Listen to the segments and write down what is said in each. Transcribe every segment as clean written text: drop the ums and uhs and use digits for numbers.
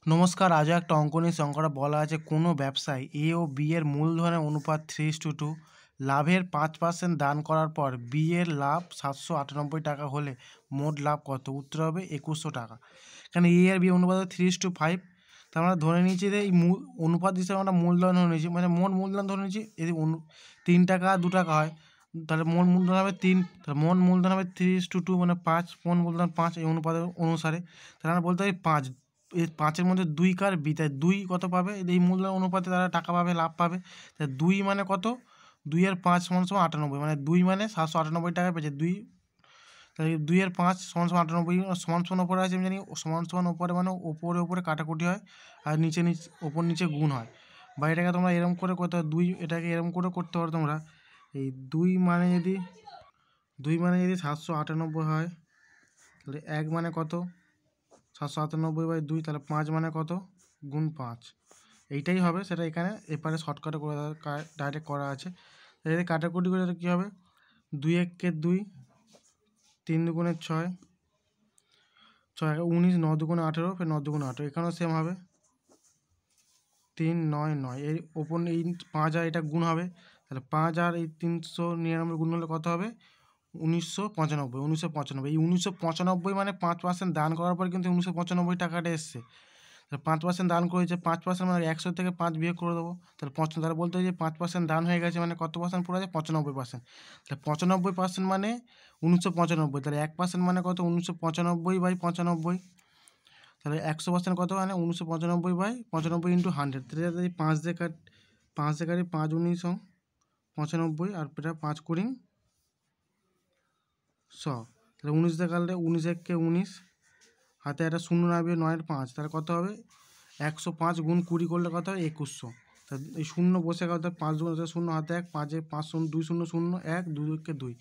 নমস্কার, আজও একটা অঙ্ক নিয়ে অঙ্কটা বলা আছে কোনো ব্যবসায় এ ও বি এর মূলধনের অনুপাত 3:2, লাভের 5% দান করার পর বি এর লাভ 798 টাকা হলে মোট লাভ কত? উত্তর হবে 2100 টাকা। এখানে এ আর বি অনুপাত 3:5, তার আমরা ধরে নিয়েছি যে এই অনুপাত হিসেবে আমরা মূলধন ধরে নিয়েছি, মানে মোট মূলধন ধরে নিয়েছি। যদি 3 টাকা 2 টাকা হয় তাহলে মোট মূলধন হবে 3, তাহলে মোট মূলধন হবে 3:2 মানে 5, মোট মূলধন 5 এই অনুপাতের অনুসারে। তাহলে আমরা বলতে পারি 5, এই 5-এর মধ্যে 2 কার? বি, তাই 2 কত পাবে? এই মূলধন অনুপাতে তারা টাকা পাবে, লাভ পাবে। তাই 2 মানে কত? 2 এর 5 = 98, মানে 2 মানে 798 টাকা পেয়েছে 2। তাই 2 এর 5 = 98, সমান ওপরে আছে আমি জানি, সমান ওপরে মানে ওপরে কাটাকুটি হয় আর নিচে ওপর নিচে গুণ হয়। বা এটাকে তোমরা এরকম করে করতে পারো, 2 এটাকে এরকম করে করতে পারো তোমরা। এই 2 মানে যদি 798 হয়, তাহলে 1 মানে কত? 798/2, তাহলে 5 মানে কত? গুণ 5। এইটাই হবে, সেটা এখানে এপারে শর্টকাটে করে ডাইরেক্ট করা আছে। এদের কাটাকুটি করে কী হবে? 2 একে 2, 3 দুগুণে 6, 6 19, 9 দুগুণে 18, ফের 9 দুগুণে 18, এখানেও সেম হবে 3 9 9। এই ওপর এই 5 আর এটা গুণ হবে, তাহলে 5 আর এই 399 গুণ হলে কত হবে? 1995। 1995, এই 1995 মানে 5% দান করার পর কিন্তু 1995 টাকাটা এসছে। তাহলে 5% দান করেছে, 5% মানে 100 থেকে 5 বিয়োগ করে দেবো, তাহলে বলতে হয় যে 5% দান হয়ে গেছে, মানে কত পার্সেন্ট পড়ে আছে? 95%। তাহলে 95% মানে 1995, তাহলে 1% মানে কত? 1995/95। তাহলে 100% কত? মানে 1995/95 ইন্টু 100। তাহলে যদি 5 দিয়ে কাটি 5 19 95, আর এটা 5 কুড়ি 100। তাহলে 19 দিয়ে কাটলে 19 একে 19, হাতে একটা শূন্য নামবে, 9 এর 5, তাহলে কত হবে? 105 গুণ 20 করলে কত হয়? 2100। তা এই শূন্য বসে গেল, 5 দুগুণে 0, হাতে 1, 5 5 শূন্য 2 0 0 1 2 একে 2।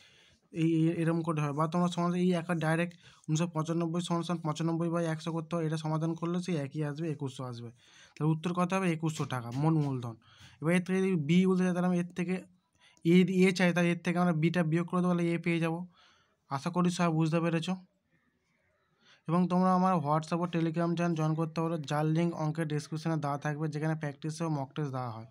এরকম করে হয়। বা তোমরা সমাধান এই একটা ডাইরেক্ট 1995 = 95/100 করতে হয়, এটা সমাধান করলে সেই একই আসবে, 2100 আসবে। তাহলে উত্তর কত হবে? 2100 টাকা মোট মূলধন। এবার এর থেকে যদি বি বলতে চাই, তাহলে আমি এর থেকে এ চাই, তাহলে এর থেকে আমরা বিটা বিয়োগ করে দেবো, তাহলে এ পেয়ে যাবো। আশা করি সব বুঝতে পেরেছো। এবং তোমরা আমার হোয়াটসঅ্যাপ ও টেলিগ্রাম চ্যানেল জয়েন করতে পারো, যার লিঙ্ক অঙ্কের ডেসক্রিপশনে দেওয়া থাকবে, যেখানে প্র্যাকটিস ও মক টেস্ট দেওয়া হয়।